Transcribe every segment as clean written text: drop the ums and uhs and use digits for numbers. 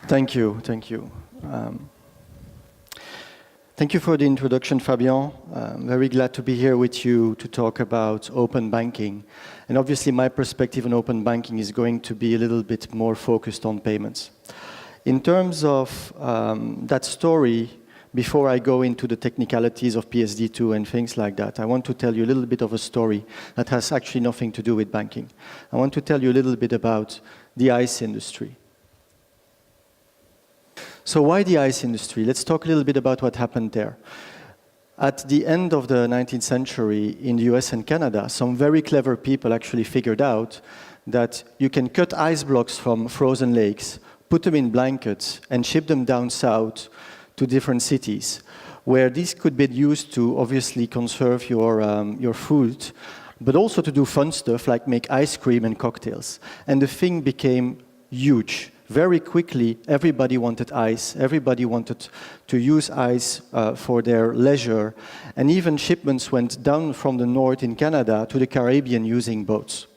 Thank you, thank you. Thank you for the introduction, Fabien. I'm very glad to be here with you to talk about open banking. And obviously my perspective on open banking is going to be a little bit more focused on payments. In terms of that story, before I go into the technicalities of PSD2 and things like that, I want to tell you a little bit of a story that has actually nothing to do with banking. I want to tell you a little bit about the ice industry. So why the ice industry? Let's talk a little bit about what happened there. At the end of the 19th century in the US and Canada, some very clever people actually figured out that you can cut ice blocks from frozen lakes, put them in blankets, and ship them down south to different cities, where these could be used to obviously conserve your food, but also to do fun stuff like make ice cream and cocktails. And the thing became huge. Very quickly, everybody wanted ice. Everybody wanted to use ice for their leisure. And even shipments went down from the north in Canada to the Caribbean using boats.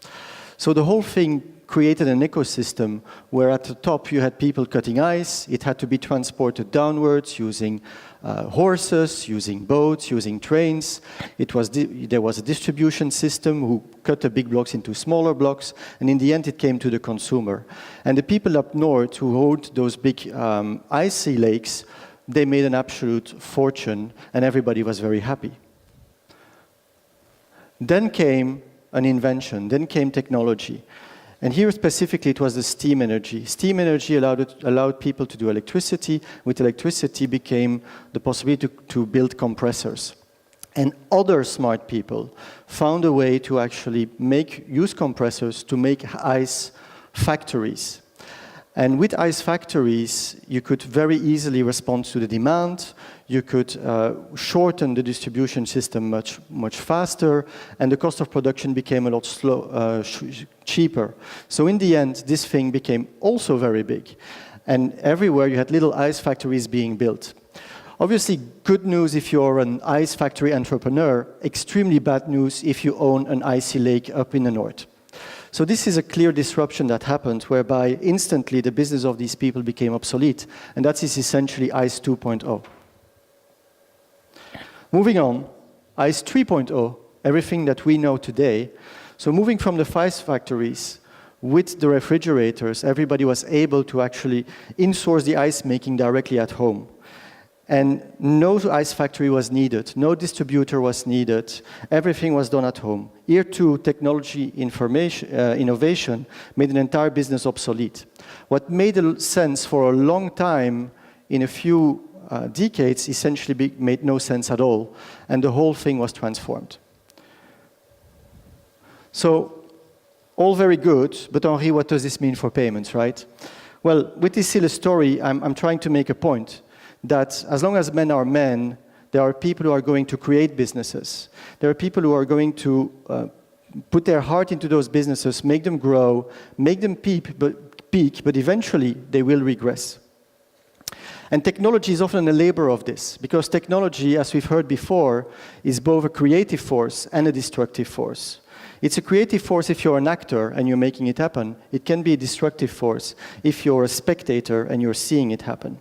So the whole thing created an ecosystem where at the top you had people cutting ice. It had to be transported downwards using horses, using boats, using trains. There was a distribution system who cut the big blocks into smaller blocks, and in the end it came to the consumer. And the people up north who owned those big icy lakes, they made an absolute fortune, and everybody was very happy. Then came an invention, then came technology. And here specifically it was the steam energy. Steam energy allowed people to do electricity. With electricity became the possibility to build compressors. And other smart people found a way to actually use compressors to make ice factories. And with ice factories, you could very easily respond to the demand. You could shorten the distribution system much faster, and the cost of production became a lot cheaper. So in the end, this thing became also very big. And everywhere you had little ice factories being built. Obviously, good news if you're an ice factory entrepreneur, extremely bad news if you own an icy lake up in the north. So this is a clear disruption that happened, whereby instantly the business of these people became obsolete, and that is essentially ICE 2.0. Moving on, ICE 3.0, everything that we know today. So moving from the ice factories, with the refrigerators, everybody was able to actually insource the ice making directly at home. And no ice factory was needed, no distributor was needed, everything was done at home. Here too, technology innovation made an entire business obsolete. What made sense for a long time, in a few decades, essentially made no sense at all, and the whole thing was transformed. So, all very good, but Henri, what does this mean for payments, right? Well, with this silly story, I'm trying to make a point that as long as men are men, there are people who are going to create businesses. There are people who are going to put their heart into those businesses, make them grow, make them peak, but eventually they will regress. And technology is often a labor of this, because technology, as we've heard before, is both a creative force and a destructive force. It's a creative force if you're an actor and you're making it happen. It can be a destructive force if you're a spectator and you're seeing it happen.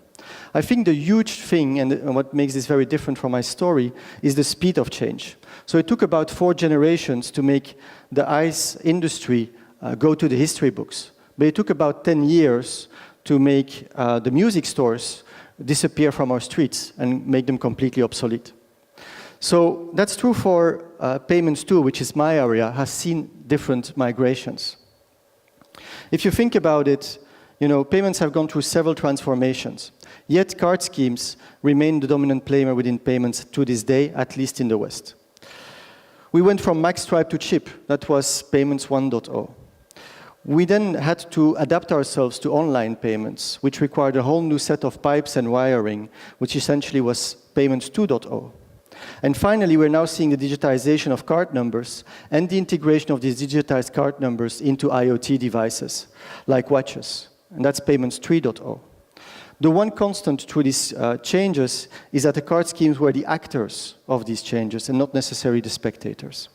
I think the huge thing, and what makes this very different from my story, is the speed of change. So it took about 4 generations to make the ice industry go to the history books. But it took about 10 years to make the music stores disappear from our streets and make them completely obsolete. So that's true for payments too, which is my area, has seen different migrations. If you think about it, payments have gone through several transformations. Yet card schemes remain the dominant player within payments to this day, at least in the West. We went from magstripe to chip. That was payments 1.0. We then had to adapt ourselves to online payments, which required a whole new set of pipes and wiring, which essentially was payments 2.0. And finally, we're now seeing the digitization of card numbers and the integration of these digitized card numbers into IoT devices, like watches. And that's payments 3.0. The one constant through these changes is that the card schemes were the actors of these changes and not necessarily the spectators.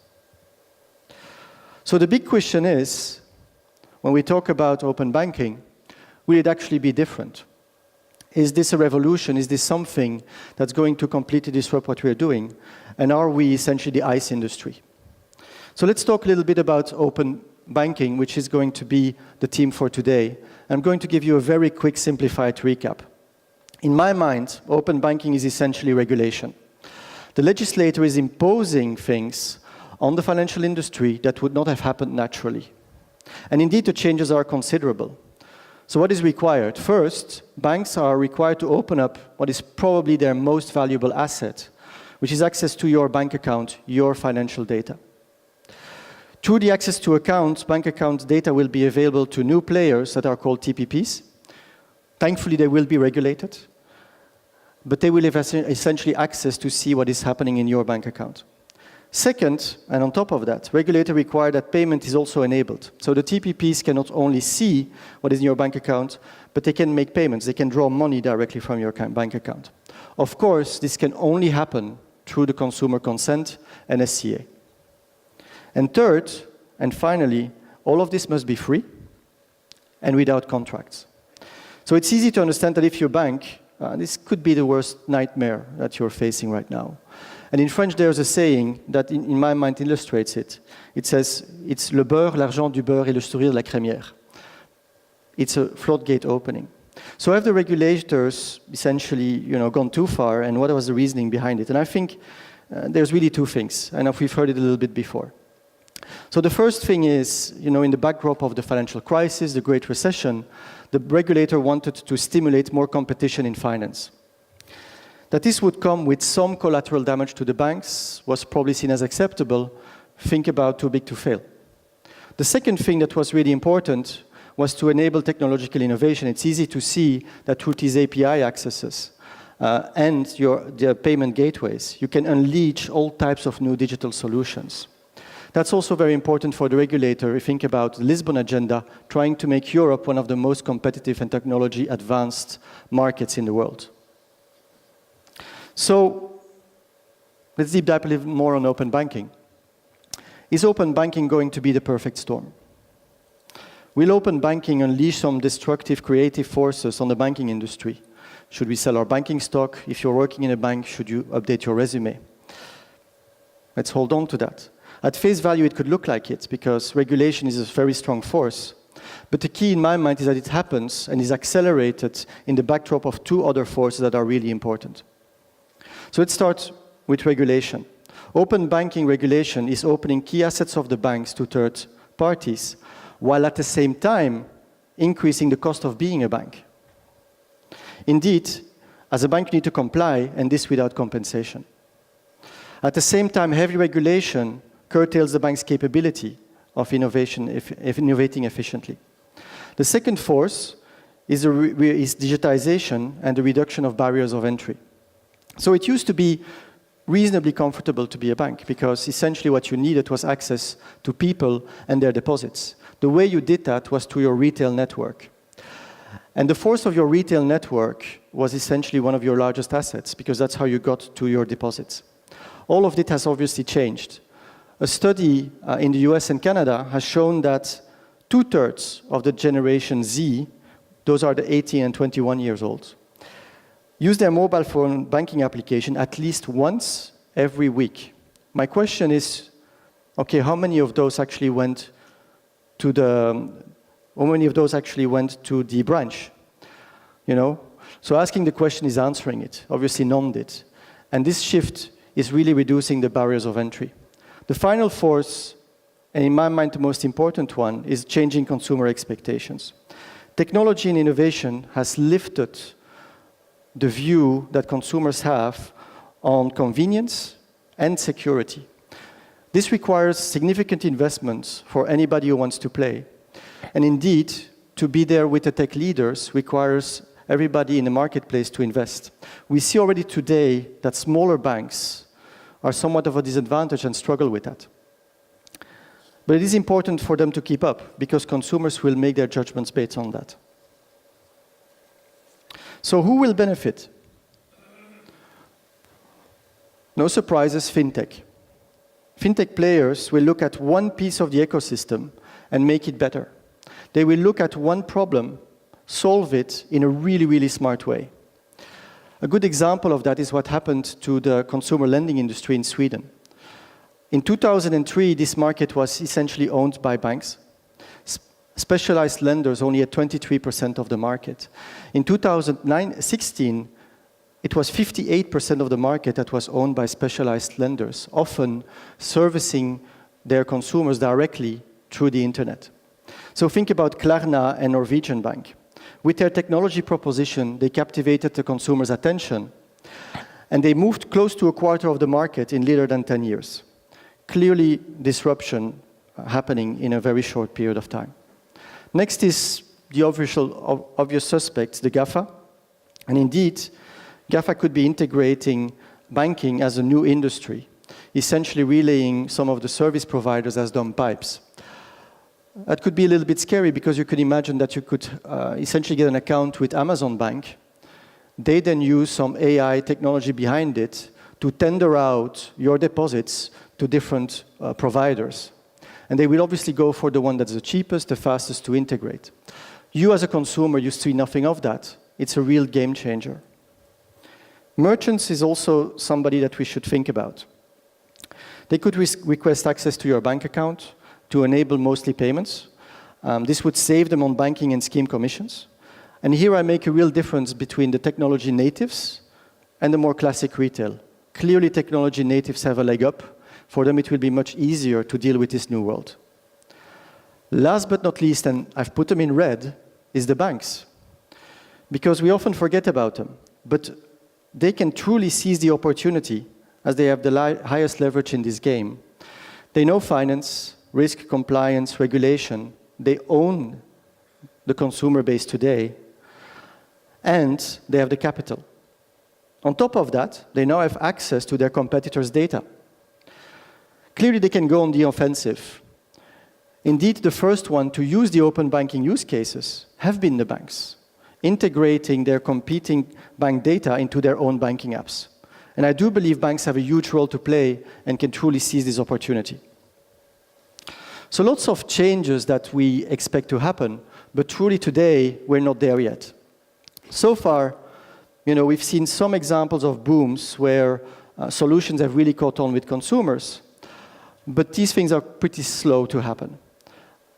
So the big question is, when we talk about open banking, will it actually be different? Is this a revolution? Is this something that's going to completely disrupt what we're doing? And are we essentially the ICE industry? So let's talk a little bit about open banking, which is going to be the theme for today. I'm going to give you a very quick, simplified recap. In my mind, open banking is essentially regulation. The legislator is imposing things on the financial industry that would not have happened naturally. And indeed, the changes are considerable. So what is required? First, banks are required to open up what is probably their most valuable asset, which is access to your bank account, your financial data. Through the access to accounts, bank account data will be available to new players that are called TPPs. Thankfully, they will be regulated, but they will have essentially access to see what is happening in your bank account. Second, and on top of that, regulators require that payment is also enabled. So the TPPs can not only see what is in your bank account, but they can make payments. They can draw money directly from your bank account. Of course, this can only happen through the consumer consent and SCA. And third, and finally, all of this must be free and without contracts. So it's easy to understand that if your bank, this could be the worst nightmare that you're facing right now. And in French, there's a saying that, in my mind, illustrates it. It says, it's le beurre, l'argent du beurre et le sourire de la crémière. It's a floodgate opening. So have the regulators essentially, gone too far, and what was the reasoning behind it? And I think there's really two things, and we've heard it a little bit before. So the first thing is, in the backdrop of the financial crisis, the Great Recession, the regulator wanted to stimulate more competition in finance. That this would come with some collateral damage to the banks was probably seen as acceptable. Think about too big to fail. The second thing that was really important was to enable technological innovation. It's easy to see that through these API accesses and the payment gateways, you can unleash all types of new digital solutions. That's also very important for the regulator. If you think about the Lisbon agenda, trying to make Europe one of the most competitive and technology advanced markets in the world. So let's deep dive a little more on open banking. Is open banking going to be the perfect storm? Will open banking unleash some destructive creative forces on the banking industry? Should we sell our banking stock? If you're working in a bank, should you update your resume? Let's hold on to that. At face value, it could look like it, because regulation is a very strong force. But the key in my mind is that it happens and is accelerated in the backdrop of two other forces that are really important. So let's start with regulation. Open banking regulation is opening key assets of the banks to third parties, while at the same time increasing the cost of being a bank. Indeed, as a bank, you need to comply, and this without compensation. At the same time, heavy regulation curtails the bank's capability of innovating efficiently. The second force is digitization and the reduction of barriers of entry. So it used to be reasonably comfortable to be a bank, because essentially what you needed was access to people and their deposits. The way you did that was through your retail network. And the force of your retail network was essentially one of your largest assets, because that's how you got to your deposits. All of it has obviously changed. A study in the US and Canada has shown that 2/3 of the Generation Z, those are the 18 and 21 years old, use their mobile phone banking application at least once every week. My question is, okay, how many of those actually went to the branch? So asking the question is answering it. Obviously none did. And this shift is really reducing the barriers of entry. The final force, and in my mind the most important one, is changing consumer expectations. Technology and innovation has lifted the view that consumers have on convenience and security. This requires significant investments for anybody who wants to play. And indeed, to be there with the tech leaders requires everybody in the marketplace to invest. We see already today that smaller banks are somewhat of a disadvantage and struggle with that. But it is important for them to keep up, because consumers will make their judgments based on that. So who will benefit? No surprises, fintech. Fintech players will look at one piece of the ecosystem and make it better. They will look at one problem, solve it in a really, really smart way. A good example of that is what happened to the consumer lending industry in Sweden. In 2003, this market was essentially owned by banks. Specialized lenders only had 23% of the market. In 2016, it was 58% of the market that was owned by specialized lenders, often servicing their consumers directly through the internet. So think about Klarna and Norwegian Bank. With their technology proposition, they captivated the consumer's attention, and they moved close to a quarter of the market in little than 10 years. Clearly, disruption happening in a very short period of time. Next is the obvious suspects, the GAFA. And indeed, GAFA could be integrating banking as a new industry, essentially relaying some of the service providers as dumb pipes. That could be a little bit scary because you could imagine that you could essentially get an account with Amazon Bank. They then use some AI technology behind it to tender out your deposits to different providers. And they will obviously go for the one that's the cheapest, the fastest to integrate. You as a consumer, you see nothing of that. It's a real game changer. Merchants is also somebody that we should think about. They could request access to your bank account to enable mostly payments. This would save them on banking and scheme commissions. And here I make a real difference between the technology natives and the more classic retail. Clearly, technology natives have a leg up. For them, it will be much easier to deal with this new world. Last but not least, and I've put them in red, is the banks. Because we often forget about them. But they can truly seize the opportunity as they have the highest leverage in this game. They know finance, risk, compliance, regulation. They own the consumer base today. And they have the capital. On top of that, they now have access to their competitors' data. Clearly, they can go on the offensive. Indeed, the first one to use the open banking use cases have been the banks, integrating their competing bank data into their own banking apps. And I do believe banks have a huge role to play and can truly seize this opportunity. So lots of changes that we expect to happen, but truly today, we're not there yet. So far, we've seen some examples of booms where solutions have really caught on with consumers. But these things are pretty slow to happen.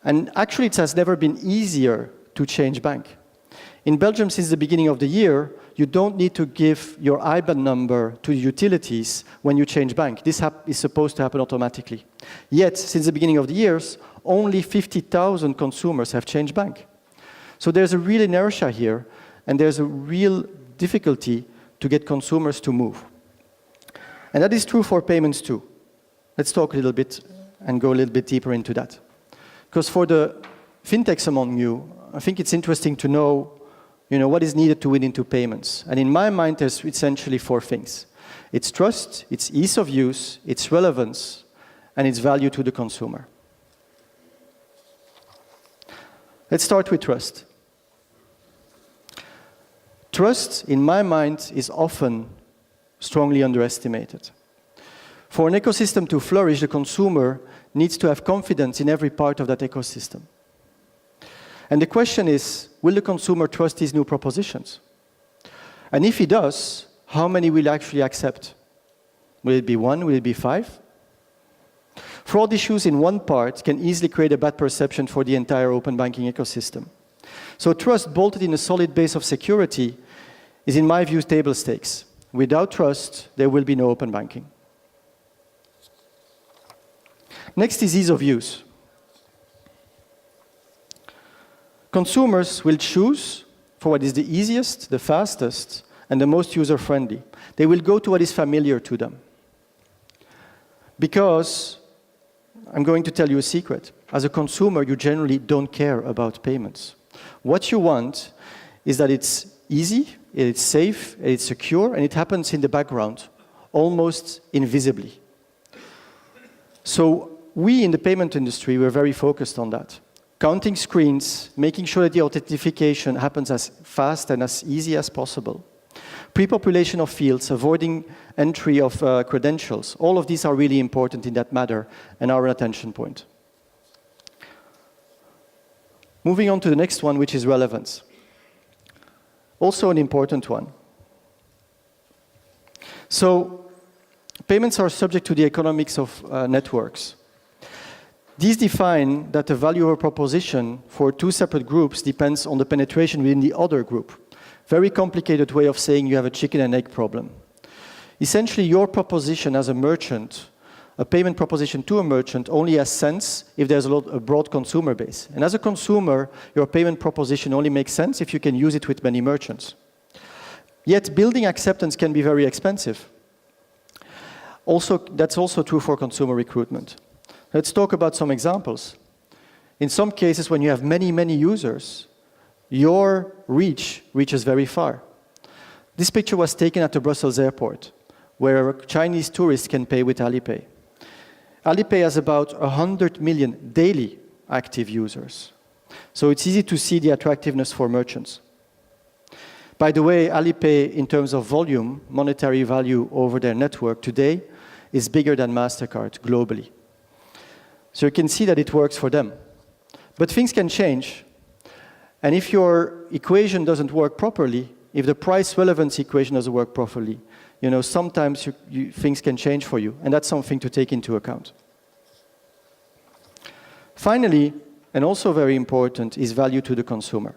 And actually, it has never been easier to change bank. In Belgium, since the beginning of the year, you don't need to give your IBAN number to utilities when you change bank. This is supposed to happen automatically. Yet, since the beginning of the years, only 50,000 consumers have changed bank. So there's a real inertia here, and there's a real difficulty to get consumers to move. And that is true for payments too. Let's talk a little bit and go a little bit deeper into that. Because for the fintechs among you, I think it's interesting to know, what is needed to win into payments. And in my mind, there's essentially 4 things. It's trust, it's ease of use, it's relevance, and it's value to the consumer. Let's start with trust. Trust, in my mind, is often strongly underestimated. For an ecosystem to flourish, the consumer needs to have confidence in every part of that ecosystem. And the question is, will the consumer trust these new propositions? And if he does, how many will actually accept? Will it be 1? Will it be 5? Fraud issues in one part can easily create a bad perception for the entire open banking ecosystem. So trust bolted in a solid base of security is, in my view, table stakes. Without trust, there will be no open banking. Next is ease of use. Consumers will choose for what is the easiest, the fastest, and the most user-friendly. They will go to what is familiar to them. Because, I'm going to tell you a secret. As a consumer, you generally don't care about payments. What you want is that it's easy, it's safe, it's secure, and it happens in the background, almost invisibly. So we in the payment industry were very focused on that. Counting screens, making sure that the authentication happens as fast and as easy as possible. Pre-population of fields, avoiding entry of credentials. All of these are really important in that matter and our attention point. Moving on to the next one, which is relevance. Also an important one. So payments are subject to the economics of networks. These define that the value of a proposition for two separate groups depends on the penetration within the other group. Very complicated way of saying you have a chicken and egg problem. Essentially, your proposition as a merchant, a payment proposition to a merchant, only has sense if there's a broad consumer base. And as a consumer, your payment proposition only makes sense if you can use it with many merchants. Yet, building acceptance can be very expensive. That's also true for consumer recruitment. Let's talk about some examples. In some cases, when you have many, many users, your reach reaches very far. This picture was taken at the Brussels airport, where Chinese tourists can pay with Alipay. Alipay has about 100 million daily active users. So it's easy to see the attractiveness for merchants. By the way, Alipay, in terms of volume, monetary value over their network today, is bigger than Mastercard globally. So you can see that it works for them. But things can change. And if your equation doesn't work properly, if the price relevance equation doesn't work properly, sometimes things can change for you. And that's something to take into account. Finally, and also very important, is value to the consumer.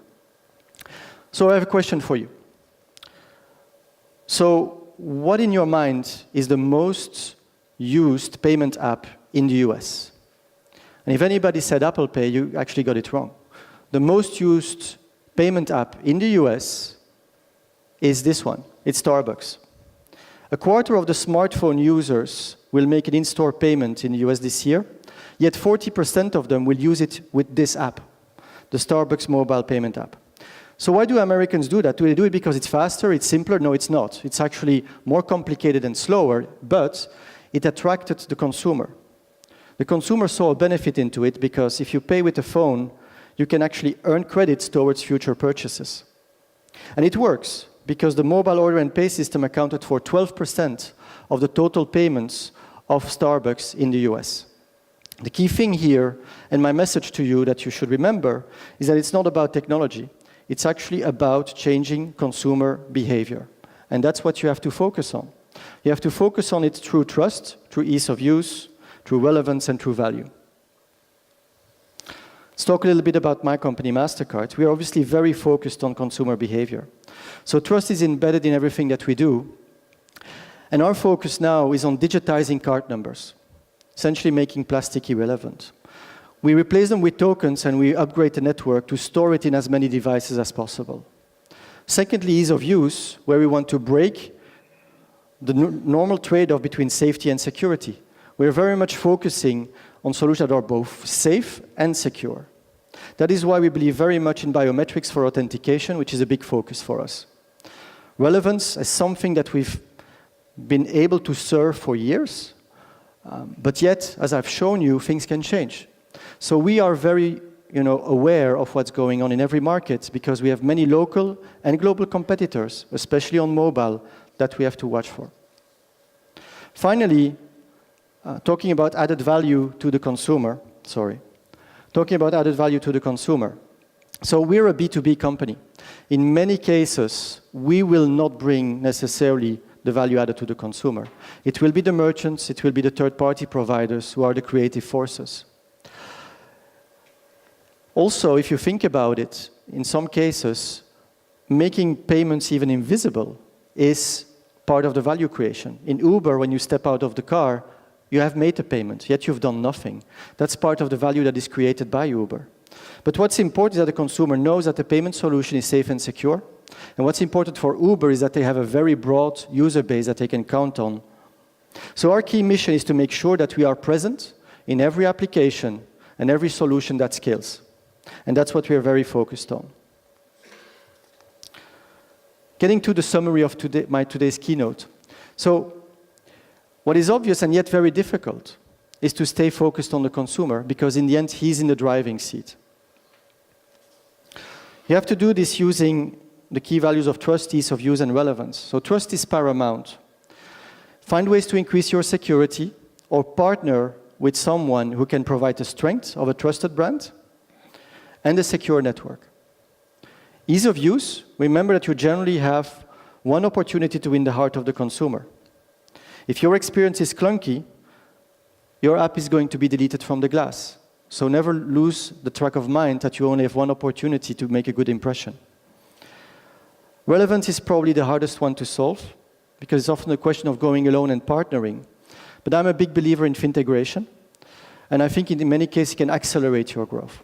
So I have a question for you. So what in your mind is the most used payment app in the US? And if anybody said Apple Pay, you actually got it wrong. The most used payment app in the US is this one. It's Starbucks. A quarter of the smartphone users will make an in-store payment in the US this year, yet 40% of them will use it with this app, the Starbucks mobile payment app. So why do Americans do that? Do they do it because it's faster, it's simpler? No, it's not. It's actually more complicated and slower, but it attracted the consumer. The consumer saw a benefit into it because if you pay with a phone, you can actually earn credits towards future purchases. And it works because the mobile order and pay system accounted for 12% of the total payments of Starbucks in the US. The key thing here, and my message to you that you should remember, is that it's not about technology. It's actually about changing consumer behavior. And that's what you have to focus on. You have to focus on it through trust, through ease of use, through relevance, and through value. Let's talk a little bit about my company, Mastercard. We are obviously very focused on consumer behavior. So trust is embedded in everything that we do. And our focus now is on digitizing card numbers, essentially making plastic irrelevant. We replace them with tokens and we upgrade the network to store it in as many devices as possible. Secondly, ease of use, where we want to break the normal trade-off between safety and security. We're very much focusing on solutions that are both safe and secure. That is why we believe very much in biometrics for authentication, which is a big focus for us. Relevance is something that we've been able to serve for years, but yet, as I've shown you, things can change. So we are very aware of what's going on in every market because we have many local and global competitors, especially on mobile, that we have to watch for. Finally, talking about added value to the consumer, So we're a B2B company. In many cases, we will not bring necessarily the value added to the consumer. It will be the merchants, it will be the third-party providers who are the creative forces. Also, if you think about it, in some cases, making payments even invisible is part of the value creation. In Uber, when you step out of the car, you have made a payment, yet you've done nothing. That's part of the value that is created by Uber. But what's important is that the consumer knows that the payment solution is safe and secure. And what's important for Uber is that they have a very broad user base that they can count on. So our key mission is to make sure that we are present in every application and every solution that scales. And that's what we are very focused on. Getting to the summary of today's keynote. So what is obvious and yet very difficult is to stay focused on the consumer because in the end, he's in the driving seat. You have to do this using the key values of trust, ease of use, and relevance. So trust is paramount. Find ways to increase your security or partner with someone who can provide the strength of a trusted brand and a secure network. Ease of use, remember that you generally have one opportunity to win the heart of the consumer. If your experience is clunky, your app is going to be deleted from the glass. So never lose the track of mind that you only have one opportunity to make a good impression. Relevance is probably the hardest one to solve, because it's often a question of going alone and partnering. But I'm a big believer in fintegration, and I think in many cases it can accelerate your growth.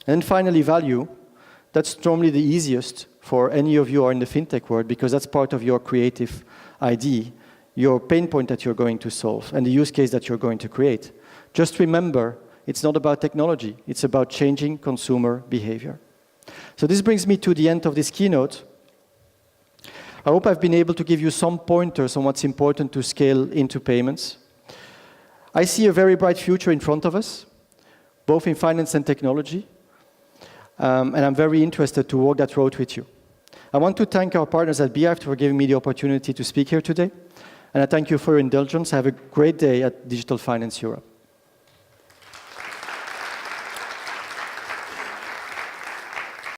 And then finally, value. That's normally the easiest for any of you who are in the fintech world, because that's part of your creative ID, your pain point that you're going to solve, and the use case that you're going to create. Just remember, it's not about technology, it's about changing consumer behavior. So this brings me to the end of this keynote. I hope I've been able to give you some pointers on what's important to scale into payments. I see a very bright future in front of us, both in finance and technology, and I'm very interested to walk that road with you. I want to thank our partners at B-HIVE for giving me the opportunity to speak here today, and I thank you for your indulgence. Have a great day at Digital Finance Europe.